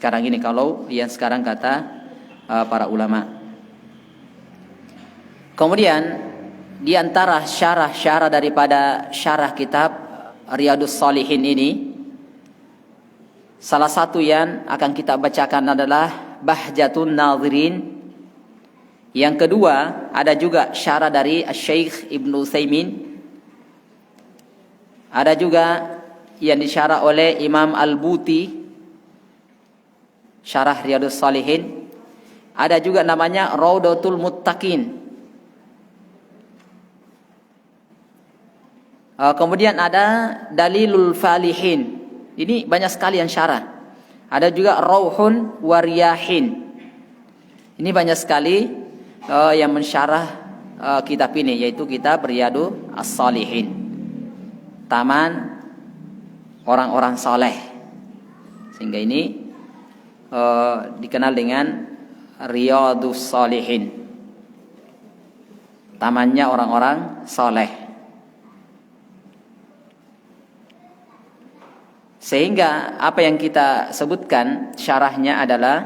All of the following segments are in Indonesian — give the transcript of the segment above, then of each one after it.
sekarang ini, kalau yang sekarang kata para ulama. Kemudian di antara syarah-syarah daripada syarah kitab Riyadhus Shalihin ini, salah satu yang akan kita bacakan adalah Bahjatun Nadhirin. Yang kedua ada juga syarah dari Syekh Ibnu Utsaimin. Ada juga yang disyarah oleh Imam Al-Buti, syarah Riyadhus Shalihin. Ada juga namanya Raudatul Muttaqin. Kemudian ada Dalilul Falihin. Ini banyak sekali yang syarah. Ada juga Rauhun Wariyahin. Ini banyak sekali yang mensyarah kitab ini, yaitu kitab Riyadhus Shalihin, taman orang-orang soleh. Sehingga ini dikenal dengan Riyadhus Shalihin, tamannya orang-orang soleh. Sehingga apa yang kita sebutkan syarahnya adalah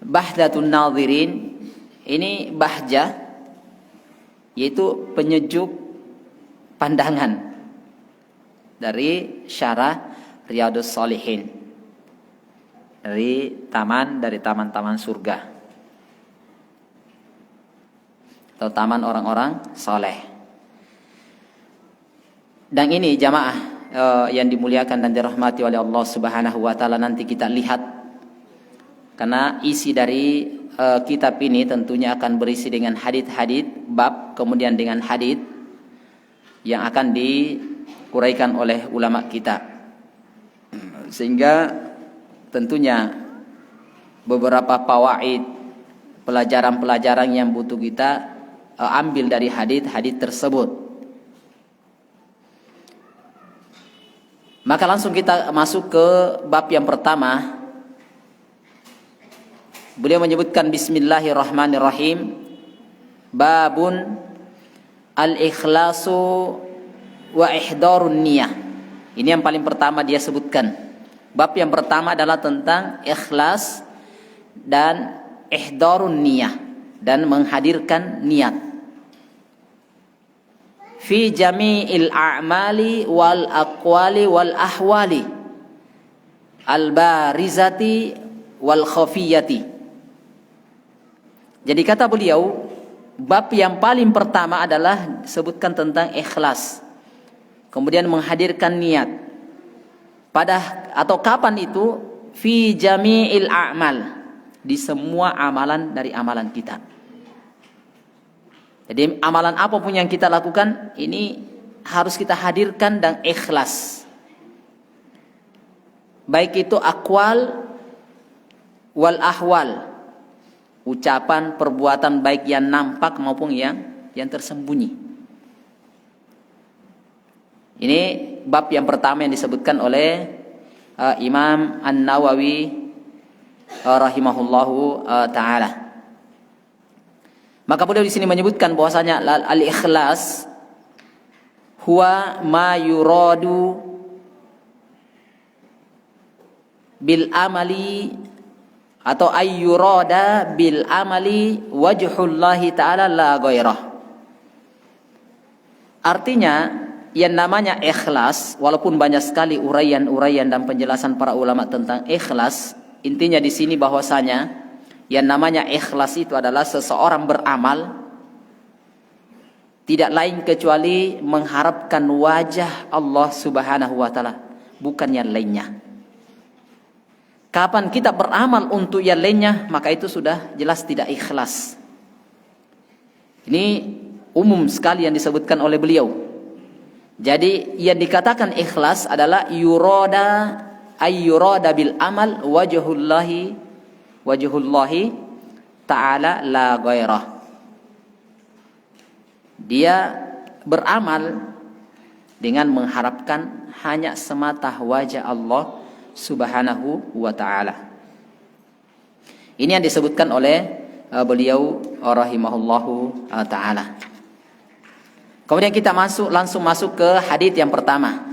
Bahjatun Nadhirin. Ini bahjah, yaitu penyejuk pandangan, dari syarah Riyadhus Shalihin, dari taman-taman surga atau taman orang-orang soleh. Dan ini jamaah yang dimuliakan dan dirahmati oleh Allah Subhanahu wa taala, nanti kita lihat, karena isi dari kitab ini tentunya akan berisi dengan hadits-hadits bab, kemudian dengan hadits yang akan diuraikan oleh ulama kita. Sehingga tentunya beberapa fawaid, pelajaran-pelajaran yang butuh kita ambil dari hadits-hadits tersebut. Maka langsung kita masuk ke bab yang pertama. Beliau menyebutkan Bismillahirrahmanirrahim, babun al-ikhlasu wa ihdarun niyah. Ini yang paling pertama dia sebutkan. Bab yang pertama adalah tentang ikhlas dan ihdarun niyah, dan menghadirkan niat. Fi jami'il a'mali wal aqwali wal ahwali al-barizati wal khafiyati. Jadi kata beliau, bab yang paling pertama adalah sebutkan tentang ikhlas, kemudian menghadirkan niat. Atau kapan itu? Fi jami'il a'mal, di semua amalan dari amalan kita. Jadi amalan apapun yang kita lakukan, ini harus kita hadirkan dan ikhlas. Baik itu aqwal wal ahwal, ucapan, perbuatan baik yang nampak maupun yang tersembunyi. Ini bab yang pertama yang disebutkan oleh Imam An-Nawawi rahimahullahu taala. Maka beliau di sini menyebutkan bahwasanya al-ikhlas huwa ma yuradu bil amali, atau ayyurada bil amali wajhullahi ta'ala la ghairah. Artinya yang namanya ikhlas, walaupun banyak sekali uraian-uraian dan penjelasan para ulama tentang ikhlas, intinya di sini bahwasanya yang namanya ikhlas itu adalah seseorang beramal tidak lain kecuali mengharapkan wajah Allah Subhanahu wa taala, bukan yang lainnya. Kapan kita beramal untuk yang lainnya, maka itu sudah jelas tidak ikhlas. Ini umum sekali yang disebutkan oleh beliau. Jadi yang dikatakan ikhlas adalah yurada bil amal wajhullahi ta'ala la ghairah. Dia beramal dengan mengharapkan hanya semata wajah Allah Subhanahu wa ta'ala. Ini yang disebutkan oleh beliau rahimahullahu ta'ala. Kemudian kita langsung masuk ke hadits yang pertama.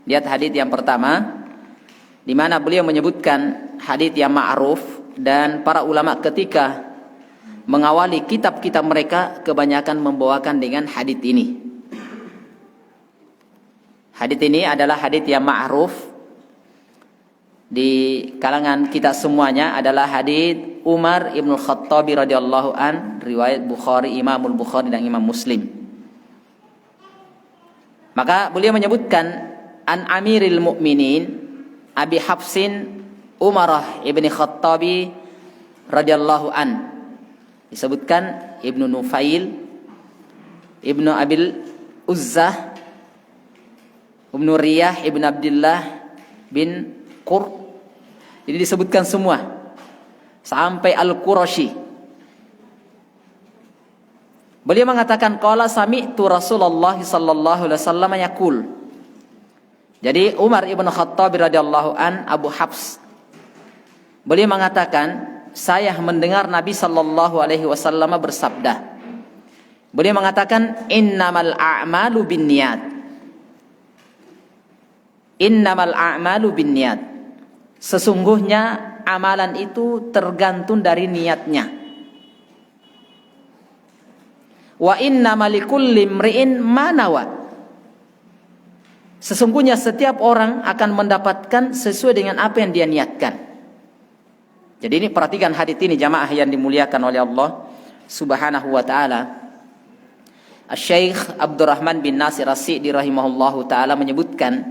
Lihat hadits yang pertama. di mana beliau menyebutkan hadits yang ma'ruf, dan para ulama ketika mengawali kitab-kitab mereka kebanyakan membawakan dengan hadits ini. Hadits ini adalah hadits yang ma'ruf di kalangan kita semuanya, adalah hadits Umar ibn Khattab radhiyallahu an, riwayat Bukhari, Imamul Bukhari dan Imam Muslim. Maka beliau menyebutkan an Amiril Mukminin Abi Hafsin Umarah ibn Khattabi radhiyallahu an. Disebutkan Ibnu Nufail, Ibnu Abil Uzzah, Ibnu Riyah, Ibnu Abdullah bin Qur. Jadi disebutkan semua sampai Al-Qurashi. Beliau mengatakan qala sami'tu Rasulullah sallallahu alaihi wasallam yaqul. Jadi Umar ibn Khattab radhiyallahu an, Abu Hafs, beliau mengatakan, saya mendengar Nabi sallallahu alaihi wasallam bersabda. Beliau mengatakan, innamal a'malu binniyat. Innamal a'malu binniyat. Sesungguhnya amalan itu tergantung dari niatnya. Wa innamal likulli imri'in ma nawa. Sesungguhnya setiap orang akan mendapatkan sesuai dengan apa yang dia niatkan. Jadi ini perhatikan hadits ini jamaah yang dimuliakan oleh Allah Subhanahu wa taala. Asy-Syaikh Abdurrahman bin Nasir As-Sa'di rahimahullahu taala menyebutkan,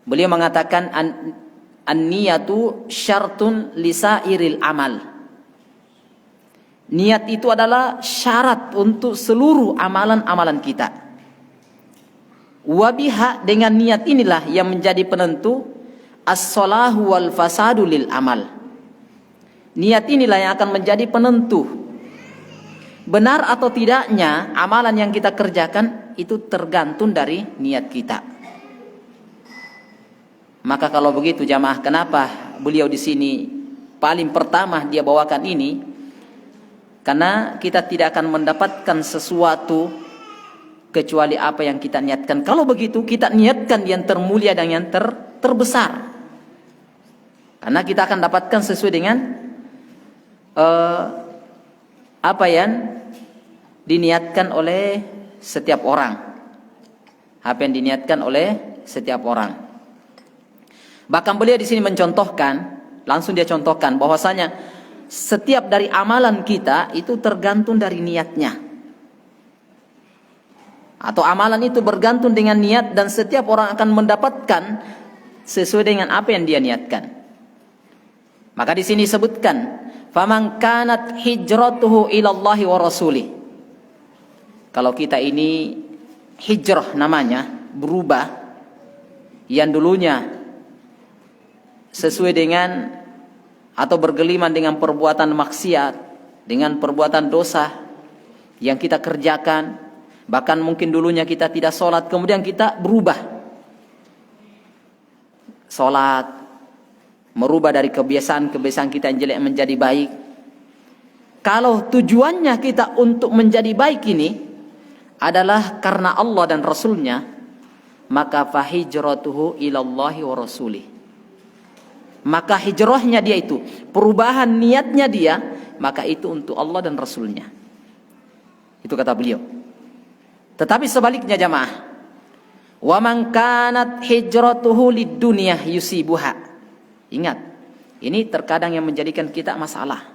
beliau mengatakan an-niyatu syartun lisairil amal. Niat itu adalah syarat untuk seluruh amalan-amalan kita. Wabiha, dengan niat inilah yang menjadi penentu as-salahu wal fasadu lil amal. Niat inilah yang akan menjadi penentu benar atau tidaknya amalan yang kita kerjakan, itu tergantung dari niat kita. Maka kalau begitu jamaah, kenapa beliau di sini paling pertama dia bawakan ini? Karena kita tidak akan mendapatkan sesuatu kecuali apa yang kita niatkan. Kalau begitu kita niatkan yang termulia dan yang terbesar. Karena kita akan dapatkan sesuai dengan apa yang diniatkan oleh setiap orang. Apa yang diniatkan oleh setiap orang. Bahkan beliau di sini mencontohkan, langsung dia contohkan bahwasanya setiap dari amalan kita itu tergantung dari niatnya. Atau amalan itu bergantung dengan niat, dan setiap orang akan mendapatkan sesuai dengan apa yang dia niatkan. Maka di sini disebutkan, faman kanat hijratuhu ilallahi wa rasulih. Kalau kita ini hijrah namanya, berubah, yang dulunya sesuai dengan atau bergeliman dengan perbuatan maksiat, dengan perbuatan dosa yang kita kerjakan, bahkan mungkin dulunya kita tidak sholat, kemudian kita berubah sholat, merubah dari kebiasaan-kebiasaan kita yang jelek menjadi baik. Kalau tujuannya kita untuk menjadi baik ini adalah karena Allah dan Rasulnya, maka fahijratuhu ilallahi wa rasulih. Maka hijrahnya dia itu, perubahan niatnya dia, maka itu untuk Allah dan Rasulnya. Itu kata beliau. Tetapi sebaliknya jamaah, wa man kanat hijratuhu lid-dunya yusibuha. Ingat, ini terkadang yang menjadikan kita masalah.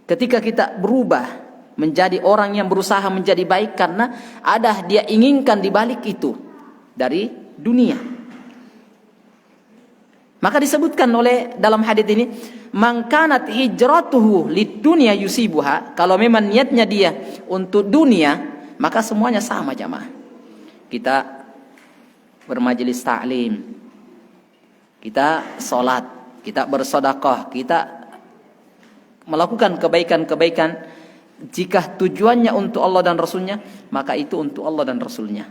Ketika kita berubah menjadi orang yang berusaha menjadi baik karena ada dia inginkan di balik itu dari dunia. Maka disebutkan oleh dalam hadis ini, man kanat hijratuhu lid-dunya yusibuha. Kalau memang niatnya dia untuk dunia, maka semuanya sama jamaah. Kita bermajelis ta'lim, kita sholat, kita bersedekah, kita melakukan kebaikan-kebaikan. Jika tujuannya untuk Allah dan Rasulnya, maka itu untuk Allah dan Rasulnya.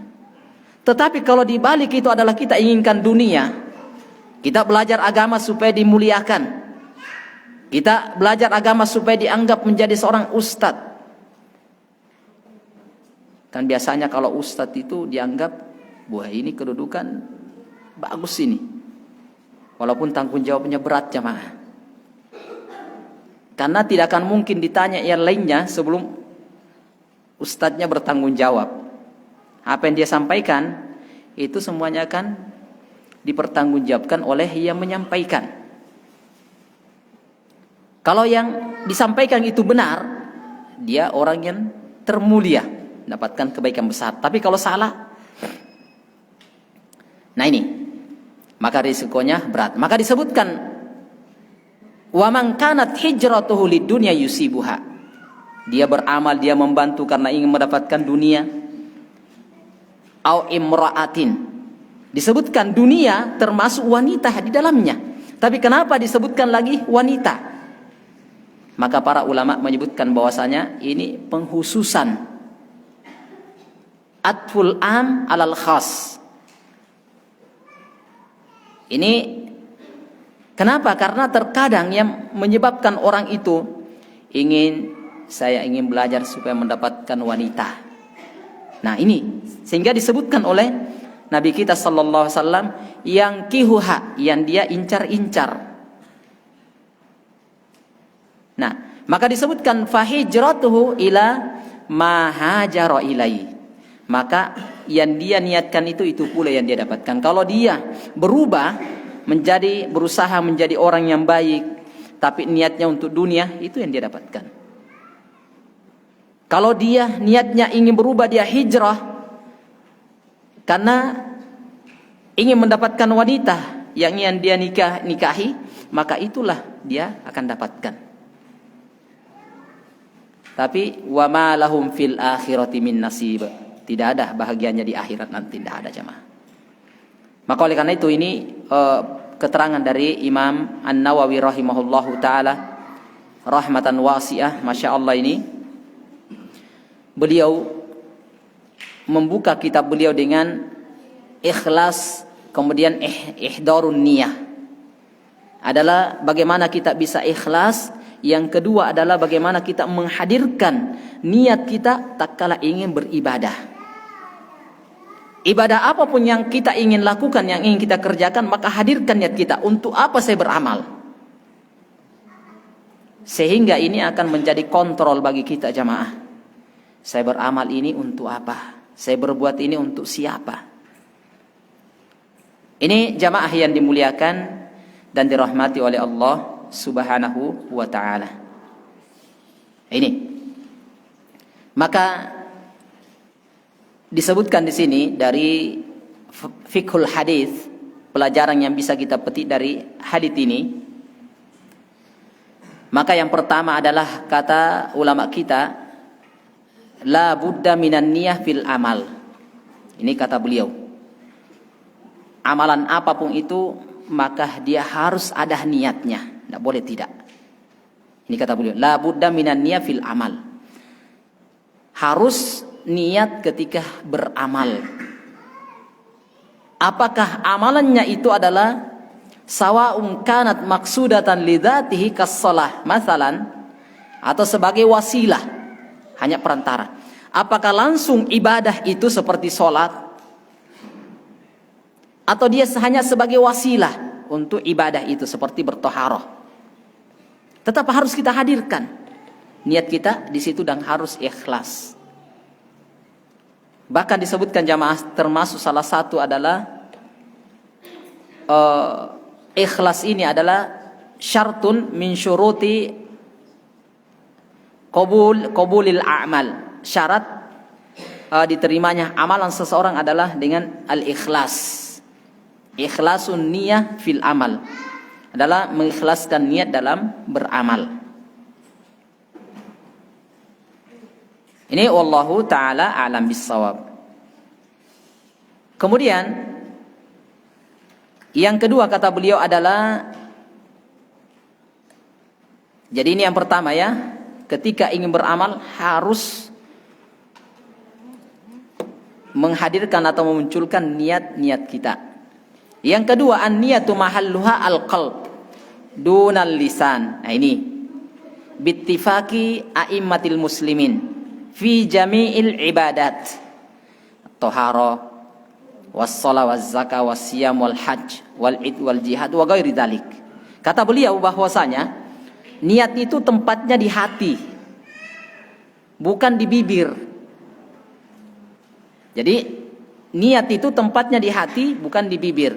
Tetapi kalau di balik itu adalah kita inginkan dunia, kita belajar agama supaya dimuliakan, kita belajar agama supaya dianggap menjadi seorang ustadz. Kan biasanya kalau ustadz itu dianggap, wah ini kedudukan bagus ini. Walaupun tanggung jawabnya berat jamaah. Karena tidak akan mungkin ditanya yang lainnya sebelum ustadznya bertanggung jawab. Apa yang dia sampaikan itu semuanya akan dipertanggungjawabkan oleh yang menyampaikan. Kalau yang disampaikan itu benar, dia orang yang termulia, mendapatkan kebaikan besar. Tapi kalau salah, nah ini, maka risikonya berat. Maka disebutkan, wa man kanat hijratuhu lidunya yusibuha. Dia beramal, dia membantu karena ingin mendapatkan dunia. Au imra'atin. Disebutkan dunia termasuk wanita di dalamnya. Tapi kenapa disebutkan lagi wanita? Maka para ulama menyebutkan bahwasanya ini penghususan. Atful am alal khas. Ini kenapa? Karena terkadang yang menyebabkan orang itu saya ingin belajar supaya mendapatkan wanita. Nah ini sehingga disebutkan oleh Nabi kita sallallahu alaihi wasallam yang kihuha, yang dia incar-incar. Nah, maka disebutkan fahijratuhu ila ma hajara ilai. Maka yang dia niatkan itu pula yang dia dapatkan. Kalau dia berubah berusaha menjadi orang yang baik, tapi niatnya untuk dunia, itu yang dia dapatkan. Kalau dia niatnya ingin berubah, dia hijrah karena ingin mendapatkan wanita yang dia nikahi, maka itulah dia akan dapatkan. Tapi wa ma lahum fil akhirati min nasib. Tidak ada bahagianya di akhirat nanti, tidak ada jemaah. Maka oleh karena itu ini keterangan dari Imam An-Nawawi rahimahullahu taala rahmatan wasi'ah, Masya Allah ini. Beliau membuka kitab beliau dengan ikhlas, kemudian ihdarun niyah. Adalah bagaimana kita bisa ikhlas. Yang kedua adalah bagaimana kita menghadirkan niat kita tatkala ingin beribadah. Ibadah apapun yang kita ingin lakukan, yang ingin kita kerjakan, maka hadirkan niat kita. Untuk apa saya beramal? Sehingga ini akan menjadi kontrol bagi kita jamaah. Saya beramal ini untuk apa? Saya berbuat ini untuk siapa? Ini jamaah yang dimuliakan dan dirahmati oleh Allah Subhanahu wa ta'ala. Ini. Maka disebutkan di sini dari fiqhul hadis, pelajaran yang bisa kita petik dari hadis ini. Maka yang pertama adalah kata ulama kita, la budda minan niyah fil amal. Ini kata beliau. Amalan apapun itu maka dia harus ada niatnya. Tidak boleh tidak. Ini kata beliau, la budda minan niyah fil amal. Harus niat ketika beramal. Apakah amalannya itu adalah sawa'un kanat maksudatan lidzatihi kas-shalah masalan, atau sebagai wasilah, hanya perantara. Apakah langsung ibadah itu seperti sholat, atau dia hanya sebagai wasilah untuk ibadah itu seperti bertoharoh. Tetap harus kita hadirkan niat kita di situ dan harus ikhlas. Bahkan disebutkan jamaah termasuk salah satu adalah ikhlas ini adalah syartun min syuruti qabulil a'mal. Syarat diterimanya amalan seseorang adalah dengan al-ikhlas. Ikhlasun niyah fil amal adalah mengikhlaskan niat dalam beramal. Ini wallahu taala a'lam bissawab. Kemudian yang kedua kata beliau adalah, jadi ini yang pertama ya, ketika ingin beramal harus menghadirkan atau memunculkan niat-niat kita. Yang kedua, an-niyatu mahalluha al-qalb dunal lisan. Nah ini bittifaqi a'immatil muslimin fi jami'il ibadat. Toharo, was-shalah waz-zakah was-siyam wal-hajj wal-id wal-jihad wa ghairi dzalik. Kata beliau bahwasanya niat itu tempatnya di hati, bukan di bibir. Jadi niat itu tempatnya di hati, bukan di bibir.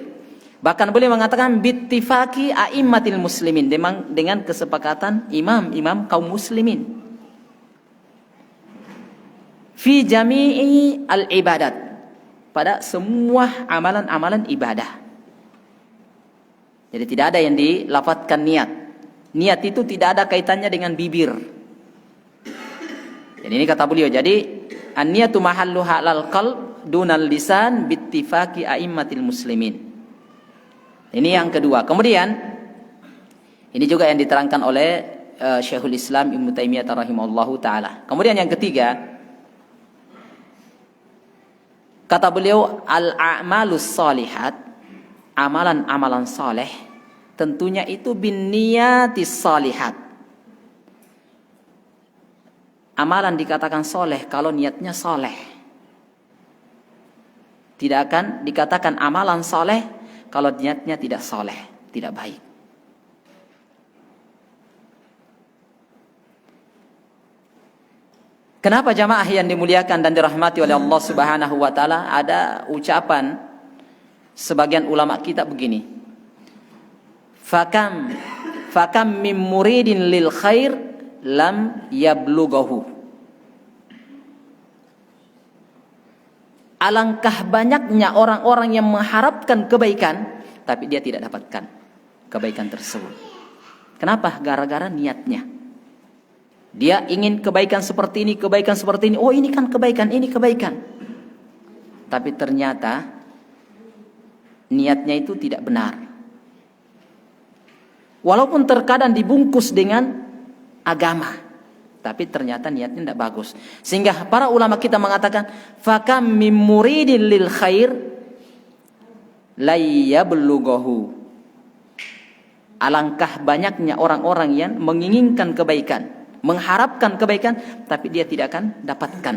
Bahkan beliau mengatakan bittifaqi a'immatil muslimin, dengan kesepakatan imam-imam kaum muslimin. Fi jami'i al-ibadat, pada semua amalan-amalan ibadah. Jadi tidak ada yang dilafadzkan niat. Niat itu tidak ada kaitannya dengan bibir. Jadi ini kata beliau, jadi an-niyatu mahalluha alal qalb dunal lisan bittifaqi a'immatil muslimin. Ini yang kedua. Kemudian ini juga yang diterangkan oleh Syekhul Islam Ibnu Taimiyah rahimahullahu taala. Kemudian yang ketiga, kata beliau al-a'malus shalihat, amalan-amalan saleh tentunya itu bin niyatis shalihat. Amalan dikatakan soleh kalau niatnya soleh. Tidak akan dikatakan amalan soleh kalau niatnya tidak soleh, tidak baik. Kenapa jamaah yang dimuliakan dan dirahmati oleh Allah Subhanahu wa taala, ada ucapan sebagian ulama kita begini. Fakam mim muridin lil khair lam yablughahu. Alangkah banyaknya orang-orang yang mengharapkan kebaikan tapi dia tidak dapatkan kebaikan tersebut. Kenapa? Gara-gara niatnya. Dia ingin kebaikan seperti ini, kebaikan seperti ini. Oh, ini kan kebaikan, ini kebaikan. Tapi ternyata niatnya itu tidak benar. Walaupun terkadang dibungkus dengan agama, tapi ternyata niatnya tidak bagus. Sehingga para ulama kita mengatakan, fakam mim muridin lil khair la yablughahu. Alangkah banyaknya orang-orang yang menginginkan kebaikan, mengharapkan kebaikan, tapi dia tidak akan dapatkan.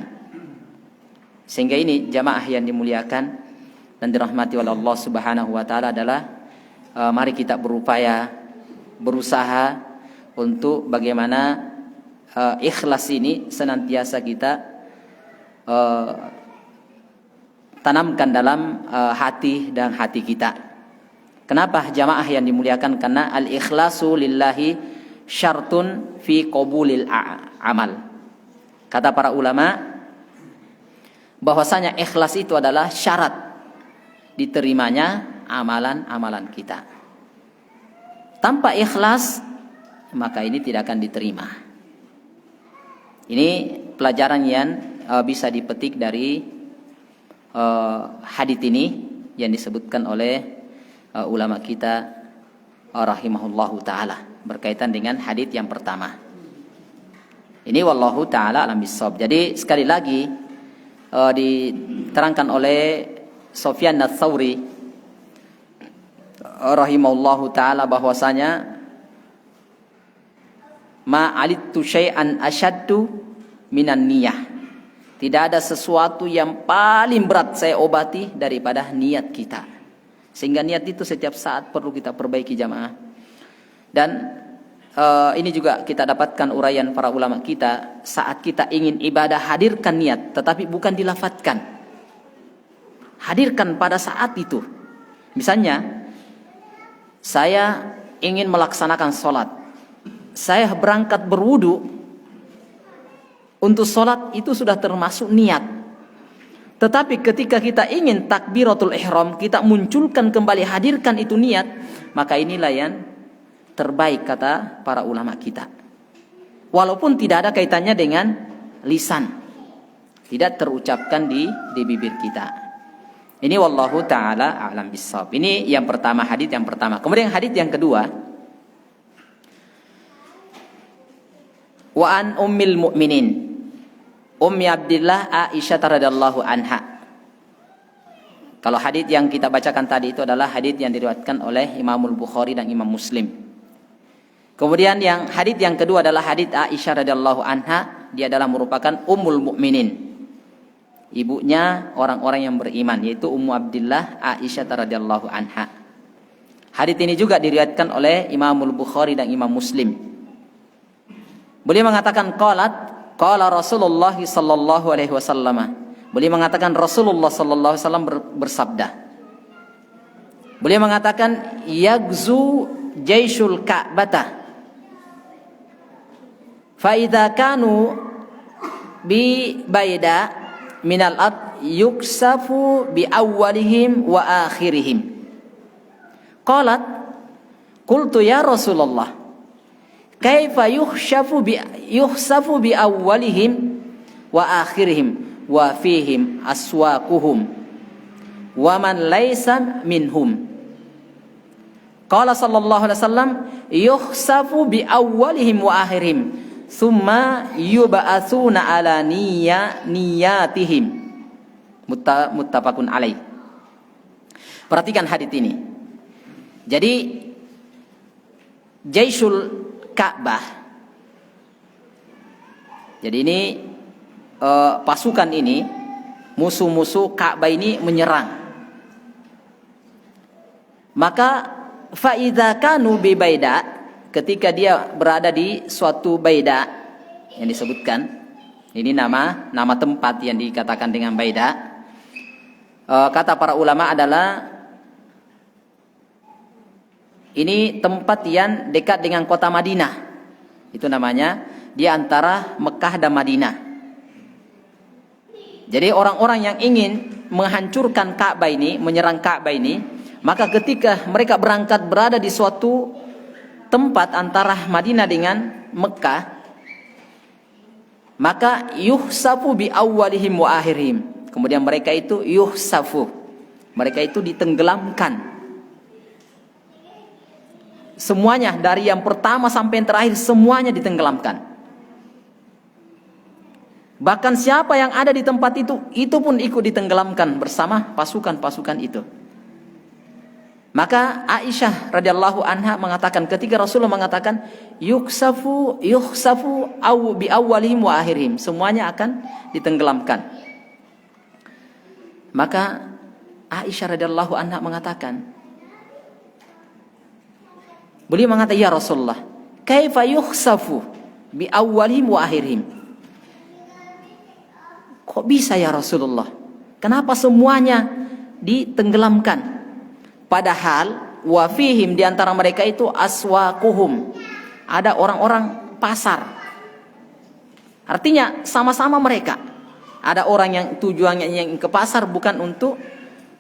Sehingga ini jamaah yang dimuliakan dan dirahmati oleh Allah Subhanahu wa taala adalah mari kita berusaha untuk bagaimana ikhlas ini senantiasa kita tanamkan dalam hati dan hati kita. Kenapa jamaah yang dimuliakan? Karena al-ikhlasu lillahi syartun fi qabulil amal. Kata para ulama bahwasanya ikhlas itu adalah syarat diterimanya amalan-amalan kita. Tanpa ikhlas maka ini tidak akan diterima. Ini pelajaran yang bisa dipetik dari hadits ini yang disebutkan oleh ulama kita rahimahullahu taala berkaitan dengan hadits yang pertama. Ini wallahu taala alam bissawab. Jadi sekali lagi diterangkan oleh Sufyan ats-Tsauri rahimahullahu taala bahwasanya ma alittu syai'an asyaddu minan niyah. Tidak ada sesuatu yang paling berat saya obati daripada niat kita. Sehingga niat itu setiap saat perlu kita perbaiki jamaah. Dan ini juga kita dapatkan uraian para ulama kita, saat kita ingin ibadah hadirkan niat, tetapi bukan dilafadzkan. Hadirkan pada saat itu. Misalnya saya ingin melaksanakan sholat, saya berangkat berwudu untuk sholat, itu sudah termasuk niat. Tetapi ketika kita ingin takbiratul ihram, kita munculkan kembali, hadirkan itu niat, maka inilah yang terbaik kata para ulama kita. Walaupun tidak ada kaitannya dengan lisan, tidak terucapkan di bibir kita. Ini wallahu taala a'lam bissawab. Ini yang pertama, hadits yang pertama. Kemudian hadits yang kedua, wa an ummil mu'minin Ummi Abdillah Aisyah radhiyallahu anha. Kalau hadits yang kita bacakan tadi itu adalah hadits yang diriwayatkan oleh Imamul Bukhari dan Imam Muslim. Kemudian yang hadits yang kedua adalah hadits Aisyah radhiyallahu anha, dia adalah merupakan ummul mukminin. ibunya orang-orang yang beriman, yaitu Ummu Abdillah Aisyah radhiyallahu anha. Hadits ini juga diriwayatkan oleh Imamul Bukhari dan Imam Muslim. Beliau mengatakan qala Rasulullah sallallahu alaihi wasallam. Beliau mengatakan Rasulullah sallallahu alaihi wasallam bersabda. Beliau mengatakan yagzu jaisyul Ka'bata fa idza kanu bi baida minal ard yuksafu bi awwalihim wa akhirihim. Qalat qultu ya Rasulullah kaifa yukhsafu bi awwalihim wa akhirihim wa fihim aswaquhum wa man laysa minhum. Qala sallallahu alaihi wasallam yukhsafu bi awwalihim wa akhirihim thumma yub'atsuna ala niyatihim. Muttafaqun alaih. Perhatikan hadits ini. Jadi Jaisyul Ka'bah. Jadi ini pasukan ini, musuh-musuh Ka'bah ini menyerang. Maka fa idza kanu bi baida, ketika dia berada di suatu baida yang disebutkan, ini nama tempat yang dikatakan dengan baida. Kata para ulama adalah ini tempat yang dekat dengan kota Madinah. Itu namanya di antara Mekah dan Madinah. Jadi orang-orang yang ingin menghancurkan Ka'bah ini, menyerang Ka'bah ini, maka ketika mereka berangkat berada di suatu tempat antara Madinah dengan Mekah, maka yuhsafu bi awwalihim wa akhirihim. Kemudian mereka itu yuhsafu, mereka itu ditenggelamkan. Semuanya dari yang pertama sampai yang terakhir semuanya ditenggelamkan. Bahkan siapa yang ada di tempat itu pun ikut ditenggelamkan bersama pasukan-pasukan itu. Maka Aisyah radhiyallahu anha mengatakan, ketika Rasulullah mengatakan yukhsafu bi awwalihim wa akhirihim, semuanya akan ditenggelamkan. Maka Aisyah radhiyallahu anha mengatakan, beliau mengatakan, ya Rasulullah, kaifa yukhsafu bi awwalihim wa akhirihim? Kok bisa ya Rasulullah? Kenapa semuanya ditenggelamkan? Padahal wa fihim, di antara mereka itu aswaquhum, ada orang-orang pasar. Artinya sama-sama mereka. Ada orang yang tujuannya yang ke pasar bukan untuk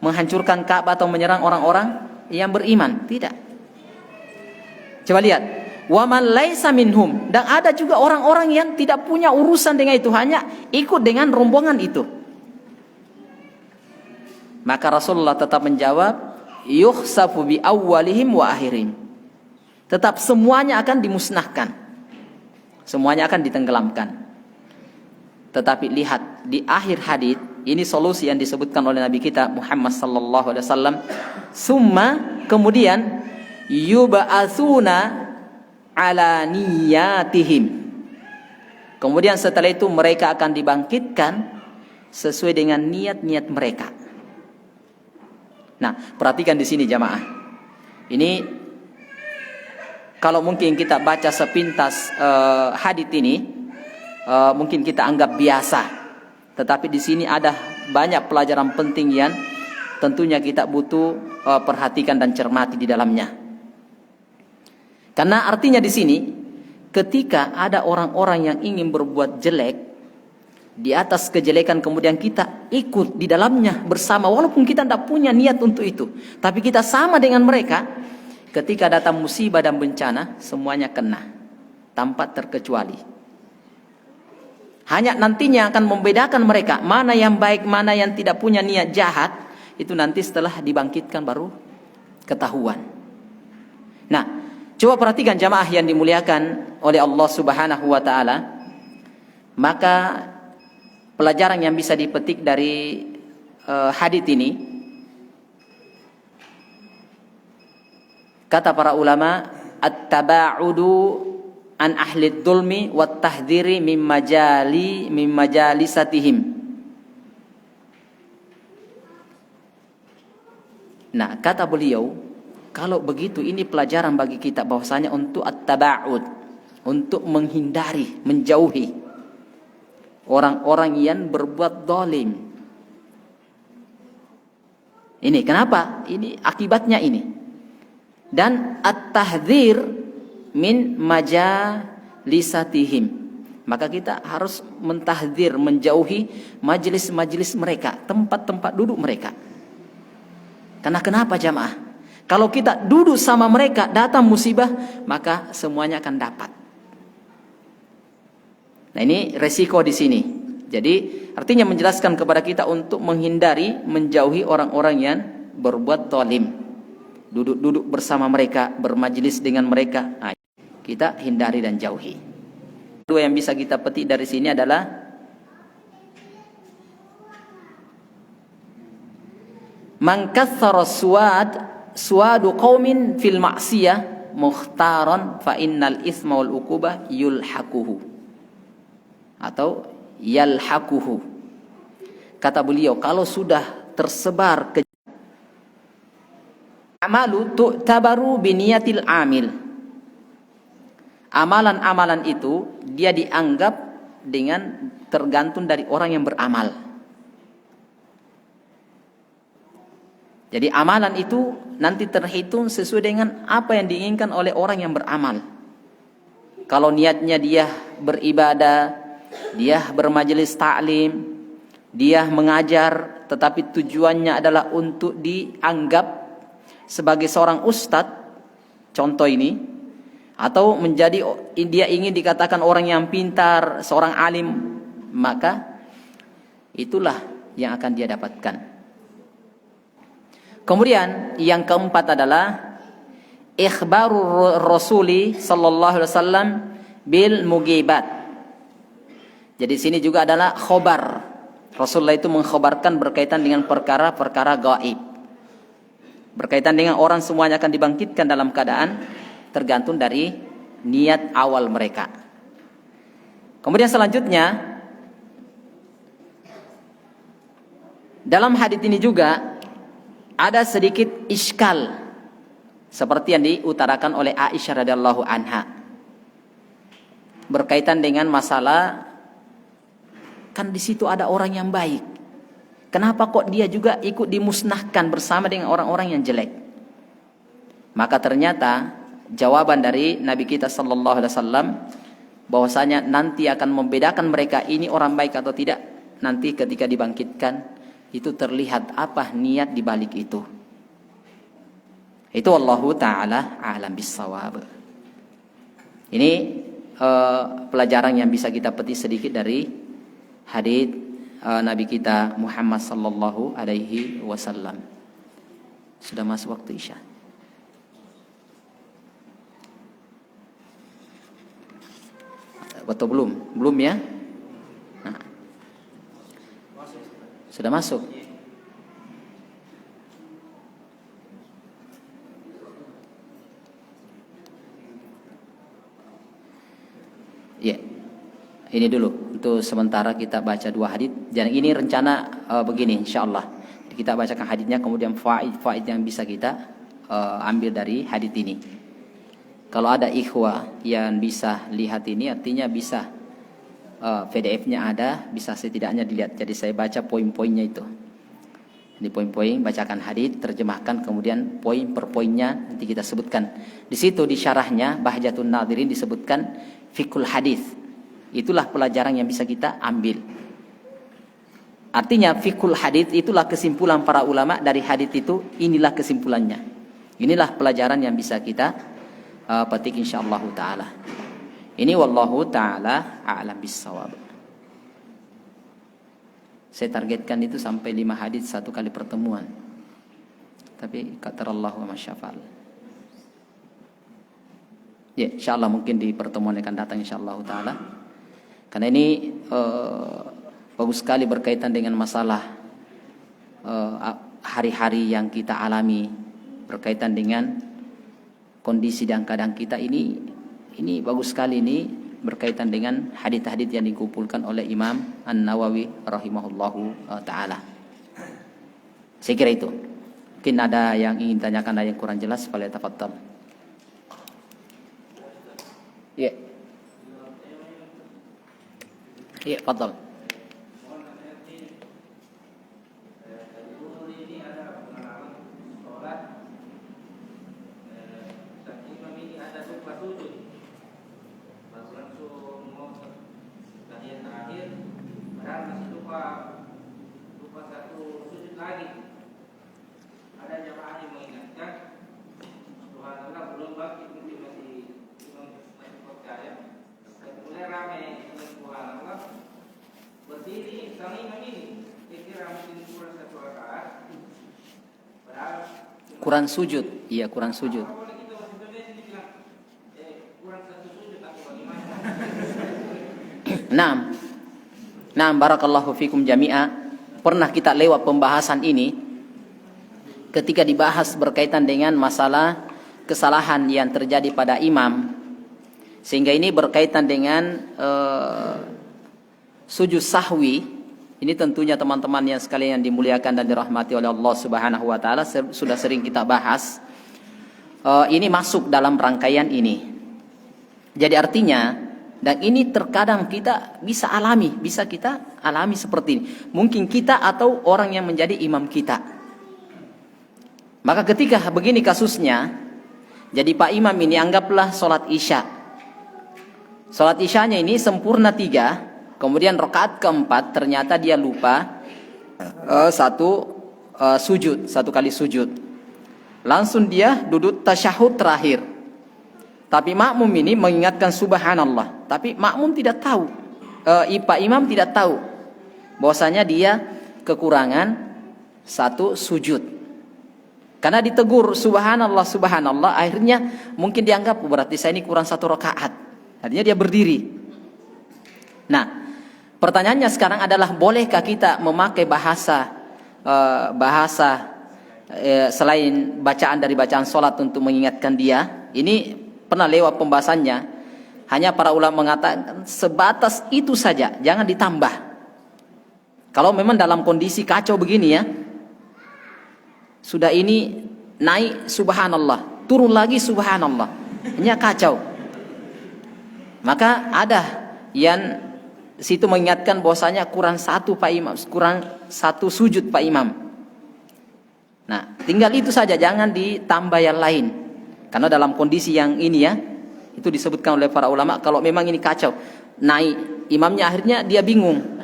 menghancurkan Ka'bah atau menyerang orang-orang yang beriman, tidak. Coba lihat, wa man laisa minhum, dan ada juga orang-orang yang tidak punya urusan dengan itu, hanya ikut dengan rombongan itu. Maka Rasulullah tetap menjawab, yukhsafu bi awwalihim wa akhirihim. Tetap semuanya akan dimusnahkan. Semuanya akan ditenggelamkan. Tetapi lihat di akhir hadits, ini solusi yang disebutkan oleh Nabi kita Muhammad sallallahu alaihi wasallam. Summa, kemudian yub'atsuna ala niyatihim. Kemudian setelah itu mereka akan dibangkitkan sesuai dengan niat-niat mereka. Nah, perhatikan di sini jamaah. Ini kalau mungkin kita baca sepintas hadits ini, mungkin kita anggap biasa. Tetapi di sini ada banyak pelajaran penting yang tentunya kita butuh perhatikan dan cermati di dalamnya. Karena artinya di sini, ketika ada orang-orang yang ingin berbuat jelek di atas kejelekan, kemudian kita ikut di dalamnya bersama, walaupun kita tidak punya niat untuk itu, tapi kita sama dengan mereka. Ketika datang musibah dan bencana, semuanya kena tanpa terkecuali. Hanya nantinya akan membedakan mereka mana yang baik, mana yang tidak punya niat jahat. Itu nanti setelah dibangkitkan baru ketahuan. Nah, coba perhatikan jamaah yang dimuliakan oleh Allah Subhanahu wa taala. Maka pelajaran yang bisa dipetik dari hadits ini, kata para ulama, at-taba'udu an ahli dzulmi wat tahdhiri min majalisatihim. Nah, kata beliau, kalau begitu ini pelajaran bagi kita bahwasanya untuk at-taba'ud, untuk menghindari, menjauhi orang-orang yang berbuat zalim. Ini kenapa? Ini akibatnya ini. Dan at-tahdzir min majalisatihim. Maka kita harus mentahdzir, menjauhi majelis-majelis mereka, tempat-tempat duduk mereka. Karena kenapa jamaah? Kalau kita duduk sama mereka, datang musibah, maka semuanya akan dapat. Nah, ini resiko di sini. Jadi artinya menjelaskan kepada kita untuk menghindari, menjauhi orang-orang yang berbuat zalim. Duduk-duduk bersama mereka, bermajelis dengan mereka. Nah, kita hindari dan jauhi. Dua yang bisa kita petik dari sini adalah man katsara suwadu qaumin fil ma'siyah mukhtaran fa innal itsma wal uqubah yulhaquhu atau yalhaquhu. Kata beliau, kalau sudah tersebar ke amalu tu'tabaru biniyatil amil. Amalan-amalan itu dia dianggap dengan tergantung dari orang yang beramal. Jadi amalan itu nanti terhitung sesuai dengan apa yang diinginkan oleh orang yang beramal. Kalau niatnya dia beribadah, dia bermajelis ta'lim, dia mengajar, tetapi tujuannya adalah untuk dianggap sebagai seorang ustadz, contoh ini, atau menjadi dia ingin dikatakan orang yang pintar, seorang alim, maka itulah yang akan dia dapatkan. Kemudian yang keempat adalah ikhbarur rasuli sallallahu alaihi wasallam bil mugibat. Jadi sini juga adalah khobar. Rasulullah itu mengkhabarkan berkaitan dengan perkara-perkara gaib. Berkaitan dengan orang semuanya akan dibangkitkan dalam keadaan tergantung dari niat awal mereka. Kemudian selanjutnya dalam hadis ini juga ada sedikit iskal seperti yang diutarakan oleh Aisyah radhiyallahu anha berkaitan dengan masalah, kan di situ ada orang yang baik, kenapa kok dia juga ikut dimusnahkan bersama dengan orang-orang yang jelek? Maka ternyata jawaban dari Nabi kita sallallahu alaihi wasallam bahwasanya nanti akan membedakan mereka ini orang baik atau tidak nanti ketika dibangkitkan, itu terlihat apa niat di balik itu. Itu wallahu taala a'lam bissawab. Ini pelajaran yang bisa kita petik sedikit dari hadis Nabi kita Muhammad sallallahu alaihi wasallam. Sudah masuk waktu Isya. Atau belum? Belum ya? Nah. Sudah masuk. Ya. Ini dulu untuk sementara kita baca dua hadis. Dan ini rencana begini insyaallah. Kita bacakan hadisnya kemudian faid yang bisa kita ambil dari hadis ini. Kalau ada ikhwah yang bisa lihat ini, artinya bisa PDF-nya ada, bisa setidaknya dilihat. Jadi saya baca poin-poinnya itu. Di poin-poin bacakan hadis, terjemahkan, kemudian poin per poinnya nanti kita sebutkan. Di situ di syarahnya Bahjatun Nadirin disebutkan fikul hadis. Itulah pelajaran yang bisa kita ambil. Artinya fikul hadis itulah kesimpulan para ulama dari hadis itu, inilah kesimpulannya. Inilah pelajaran yang bisa kita petik insyaallah taala. Ini wallahu taala a'lam bissawab. Saya targetkan itu sampai 5 hadis satu kali pertemuan. Tapi qadarallahu ma syafa'al. Ya, insyaallah mungkin di pertemuan yang akan datang insyaallah taala. Karena ini bagus sekali berkaitan dengan masalah hari-hari yang kita alami, berkaitan dengan kondisi dan keadaan kita ini bagus sekali ini berkaitan dengan hadits-hadits yang dikumpulkan oleh Imam An-Nawawi rahimahullahu taala. Saya kira itu. Mungkin ada yang ingin tanyakan, ada yang kurang jelas, boleh tafadhal. Iya. Iya, tafadhal. Kurang sujud, iya kurang sujud. Naam. Naam, barakallahu fikum jami'a. Pernah kita lewat pembahasan ini ketika dibahas berkaitan dengan masalah kesalahan yang terjadi pada imam. Sehingga ini berkaitan dengan sujud sahwi. Ini tentunya teman-teman yang sekalian yang dimuliakan dan dirahmati oleh Allah Subhanahu wa taala, sudah sering kita bahas. Ini masuk dalam rangkaian ini. Jadi artinya, dan ini terkadang kita bisa kita alami seperti ini. Mungkin kita atau orang yang menjadi imam kita. Maka ketika begini kasusnya, jadi Pak Imam ini anggaplah sholat isya. Sholat isyanya ini sempurna 3. Kemudian rakaat keempat ternyata dia lupa satu kali sujud. Langsung dia duduk tasyahud terakhir. Tapi makmum ini mengingatkan subhanallah. Tapi makmum tidak tahu. Pak Imam tidak tahu bahwasanya dia kekurangan 1 sujud. Karena ditegur subhanallah subhanallah, akhirnya mungkin dianggap berarti saya ini kurang 1 rakaat. Artinya dia berdiri. Nah, pertanyaannya sekarang adalah bolehkah kita memakai bahasa selain bacaan dari bacaan sholat untuk mengingatkan dia? Ini pernah lewat pembahasannya. Hanya para ulama mengatakan sebatas itu saja, jangan ditambah. Kalau memang dalam kondisi kacau begini ya, sudah ini naik subhanallah, turun lagi subhanallah, hanya kacau. Maka ada yang situ mengingatkan bahwasanya kurang 1 Pak Imam, kurang 1 sujud Pak Imam. Nah, tinggal itu saja, jangan ditambah yang lain. Karena dalam kondisi yang ini ya, itu disebutkan oleh para ulama, kalau memang ini kacau, naik imamnya akhirnya dia bingung.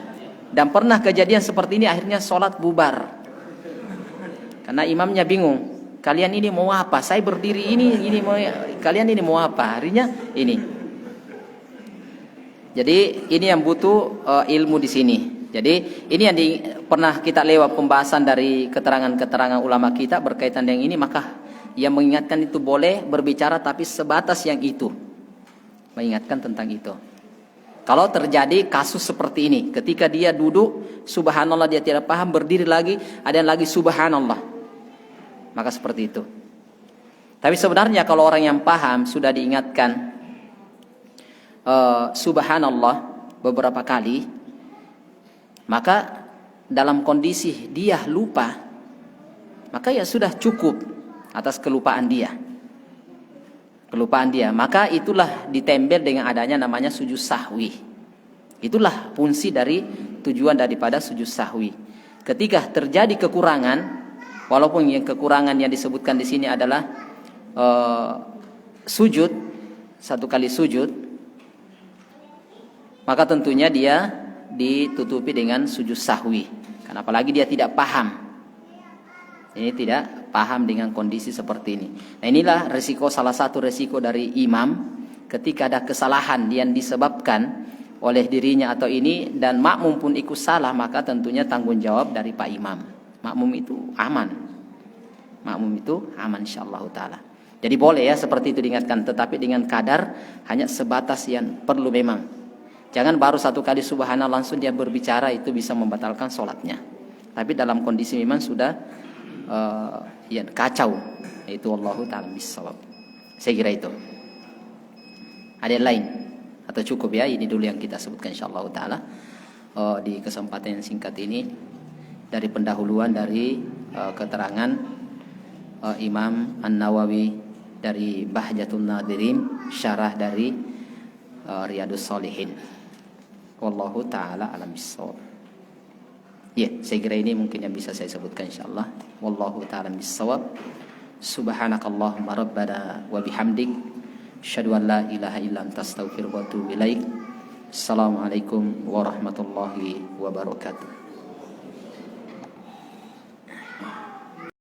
Dan pernah kejadian seperti ini, akhirnya sholat bubar. Karena imamnya bingung. Kalian ini mau apa? Saya berdiri ini mau, kalian ini mau apa? Akhirnya ini. Jadi ini yang butuh ilmu di sini. Jadi ini yang pernah kita lewat pembahasan dari keterangan-keterangan ulama kita berkaitan dengan ini. Maka yang mengingatkan itu boleh berbicara tapi sebatas yang itu. Mengingatkan tentang itu. Kalau terjadi kasus seperti ini, ketika dia duduk subhanallah dia tidak paham, berdiri lagi ada yang lagi subhanallah, maka seperti itu. Tapi sebenarnya kalau orang yang paham sudah diingatkan subhanallah beberapa kali, maka dalam kondisi dia lupa, maka ya sudah cukup atas kelupaan dia. Maka itulah ditempel dengan adanya namanya sujud sahwi. Itulah fungsi dari tujuan daripada sujud sahwi. Ketika terjadi kekurangan, walaupun yang kekurangan yang disebutkan di sini adalah sujud, 1 kali sujud, maka tentunya dia ditutupi dengan sujud sahwi. Karena apalagi dia tidak paham. Ini tidak paham dengan kondisi seperti ini. Nah, inilah salah satu resiko dari imam ketika ada kesalahan yang disebabkan oleh dirinya atau ini, dan makmum pun ikut salah, maka tentunya tanggung jawab dari Pak Imam. Makmum itu aman. Insyaallah taala. Jadi boleh ya seperti itu diingatkan, tetapi dengan kadar hanya sebatas yang perlu memang. Jangan baru 1 kali subhanallah langsung dia berbicara, itu bisa membatalkan sholatnya. Tapi dalam kondisi memang sudah kacau, itu wallahu ta'ala bissawab. Saya kira itu. Ada yang lain atau cukup ya? Ini dulu yang kita sebutkan insyaallah taala di kesempatan yang singkat ini dari pendahuluan dari keterangan Imam An-Nawawi dari Bahjatun Nadirin, syarah dari Riyadus Shalihin. Wallahu taala alam bissawab. Ya, saya kira ini mungkin yang bisa saya sebutkan insyaallah. Wallahu taala bissawab. Subhanakallahumma rabbana wa bihamdik, asyhadu an la ilaha illa anta astaghfiruka wa atubu ilaik. Assalamualaikum warahmatullahi wabarakatuh.